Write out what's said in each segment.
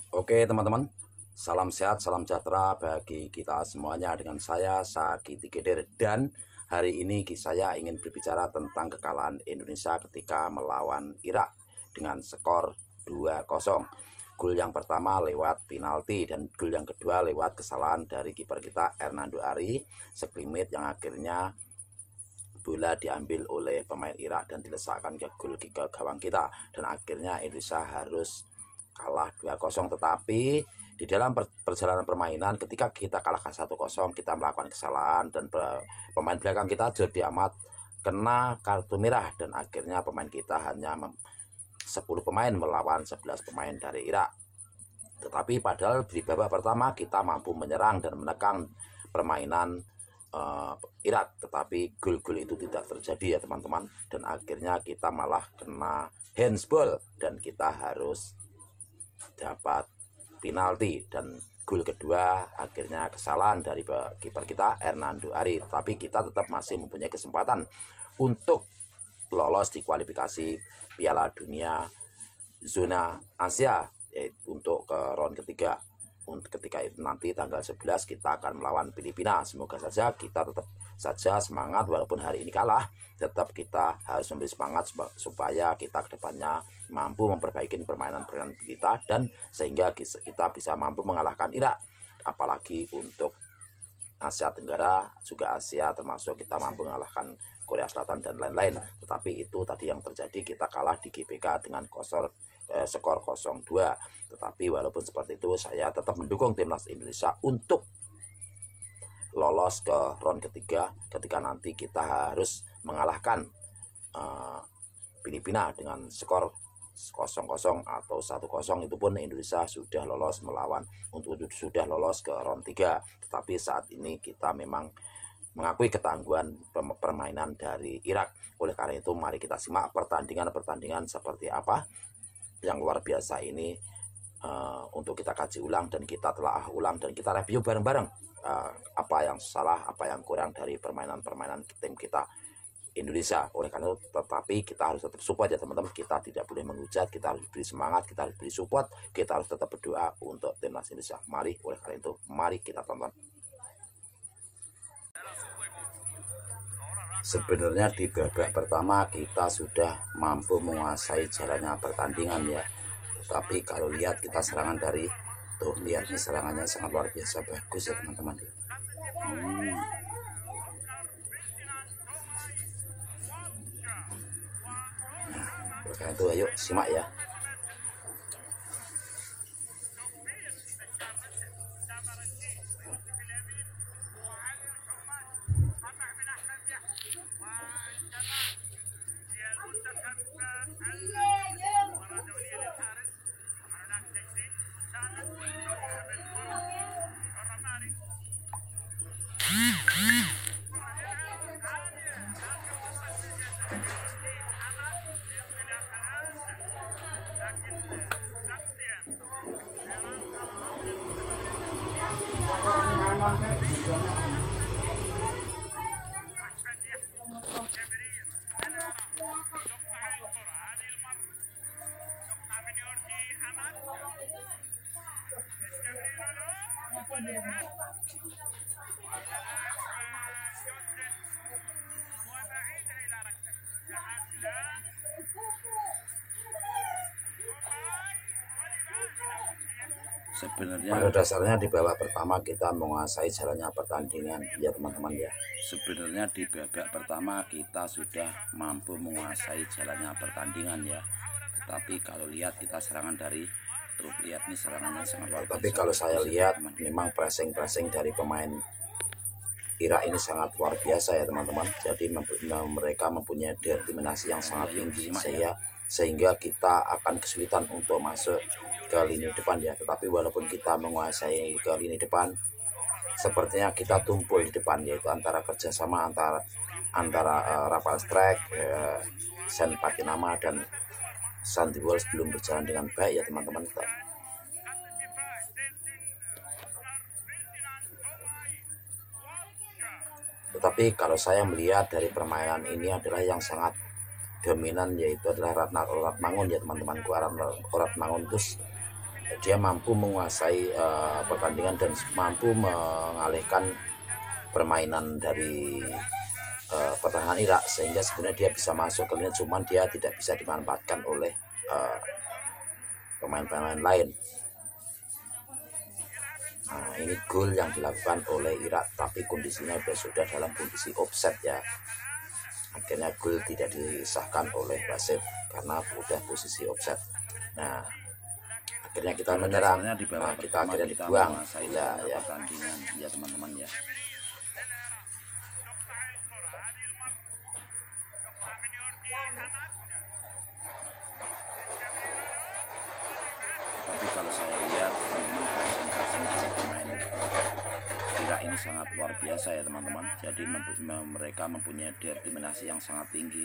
Oke teman-teman, salam sehat, salam sejahtera bagi kita semuanya dengan saya Sakiti Geder. Dan hari ini saya ingin berbicara tentang kekalahan Indonesia ketika melawan Irak dengan skor 2-0. Gol yang pertama lewat penalti dan gol yang kedua lewat kesalahan dari kiper kita Hernando Ari seklimit yang akhirnya bola diambil oleh pemain Irak dan dilesakkan ke gol ke gawang kita, dan akhirnya Indonesia harus kalah 2-0. Tetapi di dalam perjalanan permainan ketika kita kalah 1-0, kita melakukan kesalahan dan pemain belakang kita jadi amat kena kartu merah, dan akhirnya pemain kita hanya 10 pemain melawan 11 pemain dari Irak. Tetapi padahal di babak pertama kita mampu menyerang dan menekan permainan Irak, tetapi gol-gol itu tidak terjadi ya teman-teman, dan akhirnya kita malah kena handsball dan kita harus dapat penalti, dan gol kedua akhirnya kesalahan dari kiper kita Hernando Ari. Tapi kita tetap masih mempunyai kesempatan untuk lolos di kualifikasi Piala Dunia zona Asia, yaitu untuk ke round ketiga. Ketika itu nanti tanggal 11 kita akan melawan Filipina. Semoga saja kita tetap saja semangat, walaupun hari ini kalah, tetap kita harus memberi semangat supaya kita kedepannya mampu memperbaiki permainan kita, dan sehingga kita bisa mampu mengalahkan Irak. Apalagi untuk Asia Tenggara, juga Asia, termasuk kita mampu mengalahkan Korea Selatan dan lain-lain. Tetapi itu tadi yang terjadi, kita kalah di GBK dengan skor 0-2. Tetapi walaupun seperti itu, saya tetap mendukung timnas Indonesia untuk lolos ke round ketiga ketika nanti kita harus mengalahkan Filipina dengan skor 0-0 atau 1-0. Itu pun Indonesia sudah lolos sudah lolos ke round 3. Tetapi saat ini kita memang mengakui ketangguhan permainan dari Irak. Oleh karena itu mari kita simak pertandingan seperti apa yang luar biasa ini, untuk kita kaji ulang dan kita telah ulang dan kita review bareng-bareng apa yang salah, apa yang kurang dari permainan tim kita Indonesia. Oleh karena itu, tetapi kita harus tetap support ya teman-teman. Kita tidak boleh menghujat, kita harus beri semangat, kita harus beri support, kita harus tetap berdoa untuk timnas Indonesia. Mari, oleh karena itu, mari kita tonton. Sebenarnya di babak pertama kita sudah mampu menguasai jalannya pertandingan ya. Tapi kalau lihat kita serangan dari lihat nih, serangannya sangat luar biasa bagus ya teman-teman. Karena itu ayo simak ya. Sebenarnya pada dasarnya di babak pertama kita menguasai jalannya pertandingan ya teman-teman ya. Sebenarnya di babak pertama kita sudah mampu menguasai jalannya pertandingan ya. Tetapi kalau lihat kita serangan dari lihat nih, serangannya sangat luar biasa. Tapi kalau saya lihat memang pressing dari pemain Irak ini sangat luar biasa ya teman-teman. Jadi mereka mempunyai determinasi yang sangat tinggi sehingga kita akan kesulitan untuk masuk ke lini depan ya. Tetapi walaupun kita menguasai ke lini depan, sepertinya kita tumpul di depan, yaitu antara kerjasama antara Rafael Strike, Sen Patinama dan Sandy Walsh belum berjalan dengan baik ya teman-teman. Tetapi kalau saya melihat dari permainan ini adalah yang sangat dominan, yaitu adalah Ratmangun ya teman-temanku. Ratmangun terus dia mampu menguasai pertandingan dan mampu mengalihkan permainan dari pertahanan Irak, sehingga sebenarnya dia bisa masuk ke lini, cuman dia tidak bisa dimanfaatkan oleh pemain-pemain lain. Nah, ini gol yang dilakukan oleh Irak, tapi kondisinya sudah dalam kondisi offset ya. Akhirnya gol tidak disahkan oleh wasit karena sudah posisi offset. Nah, akhirnya kita menyerang. Nah, kita akhirnya dibuang. Ya pertandingan ya teman-teman ya. Tapi kalau saya lihat teman-teman, presentasi dari pemain Irak ini sangat luar biasa ya teman-teman. Jadi mereka mempunyai determinasi yang sangat tinggi,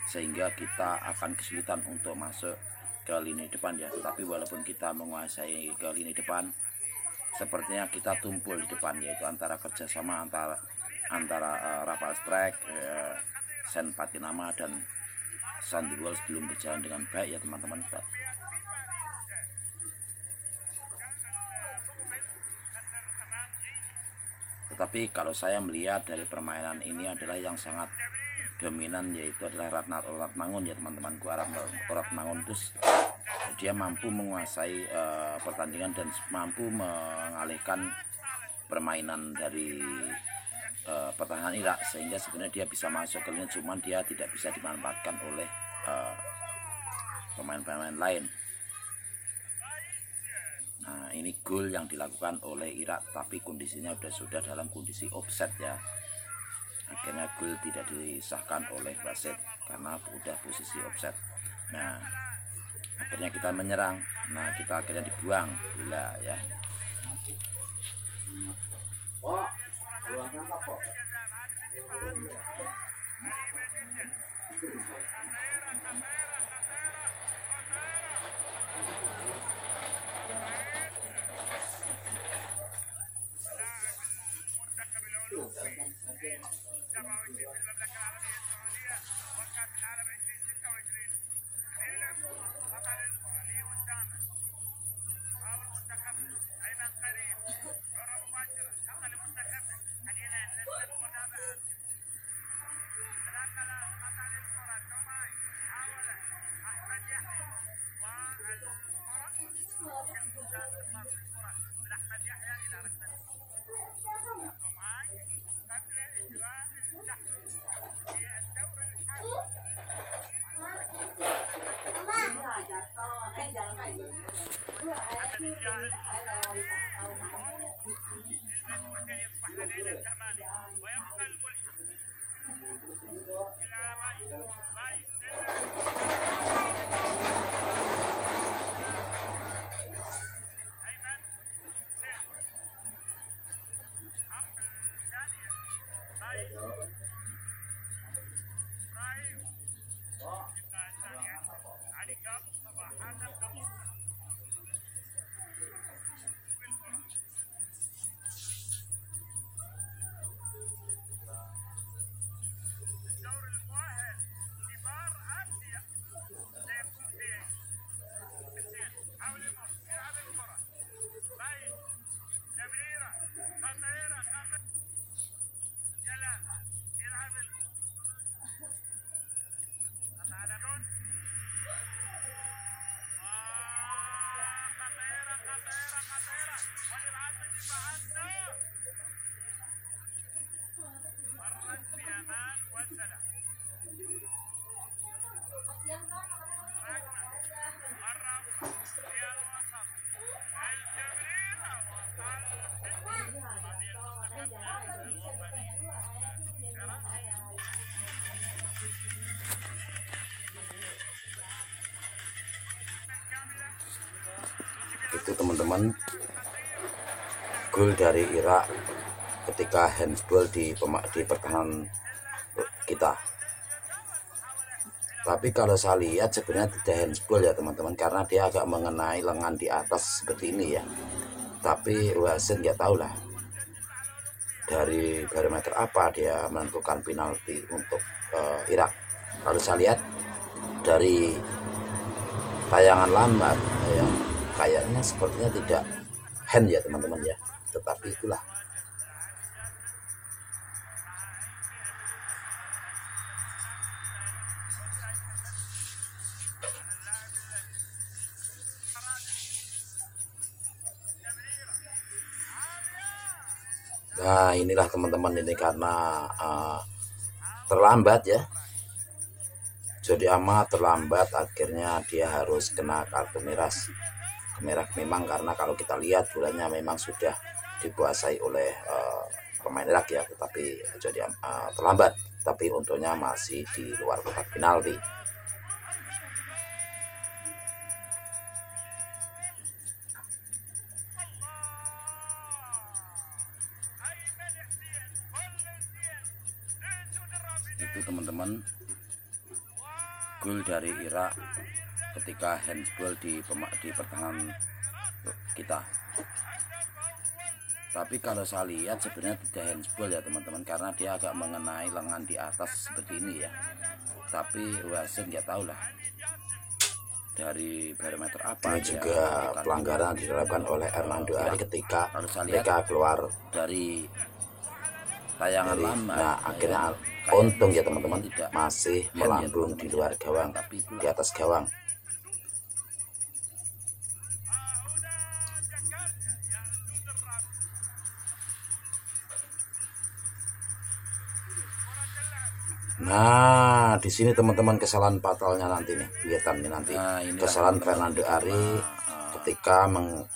sehingga kita akan kesulitan untuk masuk ke lini depan ya. Tapi walaupun kita menguasai ke lini depan, sepertinya kita tumpul di depan, yaitu antara kerjasama antara Rafal Strike, Sen Patinama dan Sandiwal belum berjalan dengan baik ya teman-teman. Tetapi kalau saya melihat dari permainan ini adalah yang sangat dominan, yaitu adalah Ratmangun ya teman-teman. Ratmangun itu dia mampu menguasai pertandingan dan mampu mengalihkan permainan dari pertahanan Irak, sehingga sebenarnya dia bisa masuk ke lini, cuman dia tidak bisa dimanfaatkan oleh pemain-pemain lain. Nah, ini gol yang dilakukan oleh Irak, tapi kondisinya sudah dalam kondisi offset ya. Akhirnya gol tidak disahkan oleh wasit karena sudah posisi offset. Nah, akhirnya kita menyerang. Nah, kita akhirnya dibuang bola ya. Itu teman-teman, gol dari Irak ketika handsball di pertahanan kita. Tapi kalau saya lihat sebenarnya tidak handsball ya teman-teman, karena dia agak mengenai lengan di atas seperti ini ya. Tapi wasit nggak tahu lah dari barometer apa dia menentukan penalti untuk Irak. Kalau saya lihat dari tayangan lambat ya, kayaknya kelihatannya sepertinya tidak hand ya teman-teman ya, tetapi itulah. Nah inilah teman-teman, ini karena terlambat ya, jadi amat terlambat, akhirnya dia harus kena kartu merah. Memang karena kalau kita lihat bolanya memang sudah dikuasai oleh pemain Irak ya, tetapi jadi terlambat, tapi untungnya masih di luar kotak penalti. Itu teman-teman, gol dari Irak ketika handsball di pertahanan kita. Tapi kalau saya lihat sebenarnya tidak handsball ya teman-teman, karena dia agak mengenai lengan di atas seperti ini ya. Tapi wasit nggak tahu lah dari barometer apa. Ini juga pelanggaran dilakukan oleh Hernando Ari ketika mereka keluar dari tayangan lama. Nah akhirnya untung ya teman-teman, masih melambung di luar gawang, di atas gawang. Nah di sini teman-teman kesalahan fatalnya nanti nih, kelihatan nih nanti kesalahan Hernando Ari ketika mau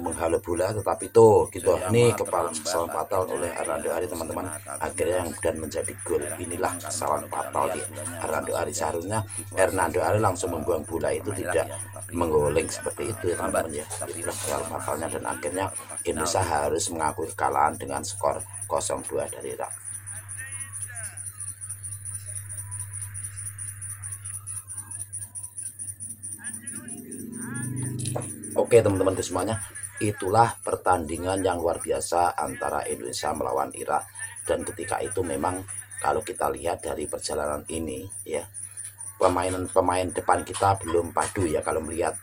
menghalau bola, tetapi tuh gitu, ini kesalahan fatal oleh Hernando Ari teman-teman, akhirnya yang dan menjadi gol. Inilah kesalahan fatal di Hernando Ari, seharusnya Hernando Ari langsung membuang bola itu, tidak mengguling seperti itu ya teman-teman ya. Itulah kesalahan fatalnya, dan akhirnya Indonesia harus mengakui kekalahan dengan skor 0-2 dari Irak. Oke teman-teman semuanya, itulah pertandingan yang luar biasa antara Indonesia melawan Irak. Dan ketika itu memang kalau kita lihat dari perjalanan ini ya, pemain depan kita belum padu ya, kalau melihat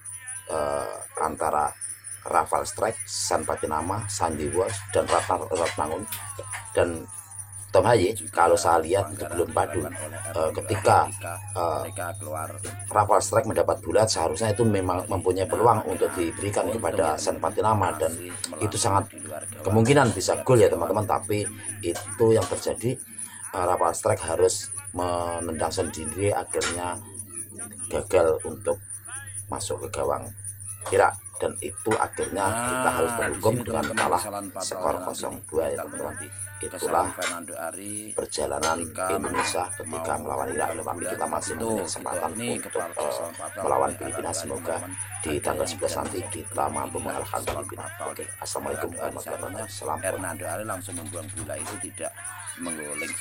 antara Rafal Strijk, San Patinama, Sandy Walsh, dan Ratnangun dan Tom Haye, kalau saya lihat itu belum padu. Ketika Rafal Strijk mendapat bola, seharusnya itu memang mempunyai peluang untuk diberikan kepada San Patinama, dan itu sangat kemungkinan bisa gol ya teman-teman. Tapi itu yang terjadi, Rafal Strijk harus menendang sendiri, akhirnya gagal untuk masuk ke gawang Irak, dan itu akhirnya kita harus terhukum dengan kalah skor 0-2 ya teman-teman. Itulah perjalanan Indonesia ketika melawan Irak, tetapi kita masih mempunyai kesempatan untuk melawan Filipina. Semoga di tanggal 11 nanti kita mampu mengalahkan Filipina. Oke, assalamualaikum warahmatullahi wabarakatuh. Salam. Hernando Ari langsung membuang bola itu tidak mengguling.